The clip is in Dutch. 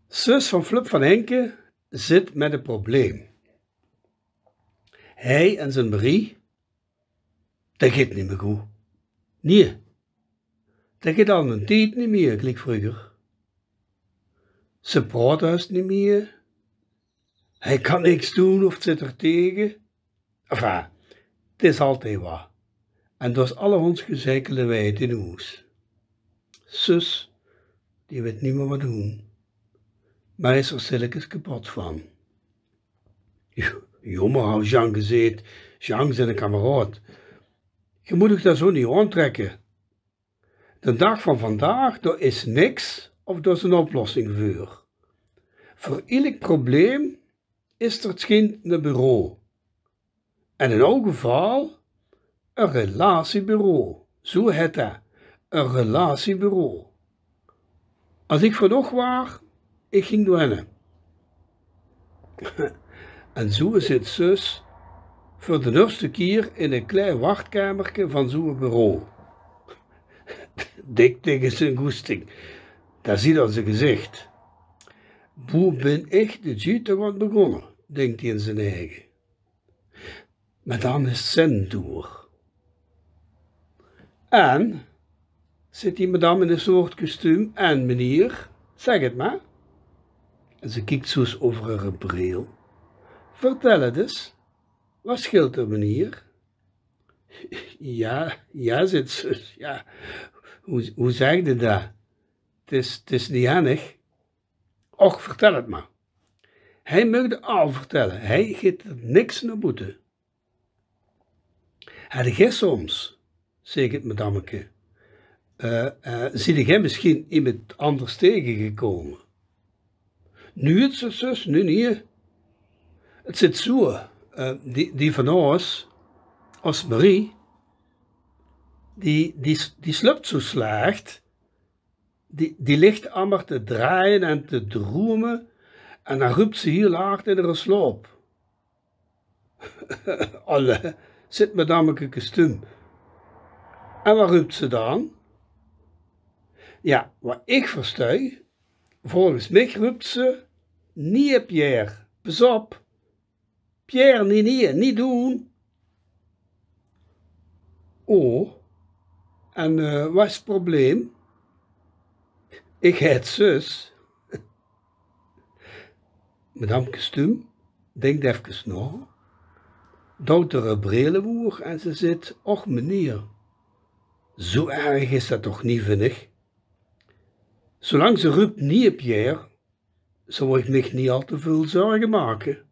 Zus van Flip van Henke zit met een probleem. Hij en zijn Marie, dat gaat niet meer goed. Nee, dat gaat al een tijd niet meer, gelijk vroeger. Ze praat juist niet meer. Hij kan niks doen of zit er tegen. Enfin, het is altijd wat. En dat is alle ons gezekelde wijd in huis. Zus, die weet niet meer wat doen. Maar is er stilletjes kapot van. Jammer, had Jean gezegd. Jean is een kameraad. Je moet je daar zo niet aantrekken. De dag van vandaag, daar is niks of daar is een oplossing voor. Voor elk probleem is er geen bureau. En in elk geval een relatiebureau. Zo heet dat. Een relatiebureau. Als ik vanochtend was, ik ging doorheen. En zo zit zus voor de eerste keer in een klein wachtkamertje van zo'n bureau. Dik tegen zijn goesting. Dat ziet aan zijn gezicht. Hoe ben ik de jeter aan begonnen, denkt hij in zijn eigen. Maar dan is zin door. En zit die madame in een soort kostuum en meneer, zeg het maar. En ze kijkt zo eens over haar bril. Vertel het eens, wat scheelt er meneer? Ja, zit zus, ja. Hoe zeg je dat? Het is niet handig. Och, vertel het maar. Hij mag het al vertellen, hij geeft er niks naar boete. Had jij soms, zeg het madameke, zie jij misschien iemand anders tegengekomen? Nu het zo, zus, nu niet. Het zit zo, die van ons, als Marie, die slupt zo slecht, die ligt allemaal te draaien en te dromen en dan roept ze heel hard in haar sloop. Alle, zit madameke kostuum. En wat roept ze dan? Ja, wat ik versta, volgens mij roept ze, niet Pierre, pas op. Pierre, niet doen. Oh, en wat is het probleem? Ik heet zus. Madame kostuum, denkt even na, duwt er bril voor en ze zit, och meneer, zo erg is dat toch niet, vind ik. Zolang ze roept niet Pierre, zou ik me niet al te veel zorgen maken.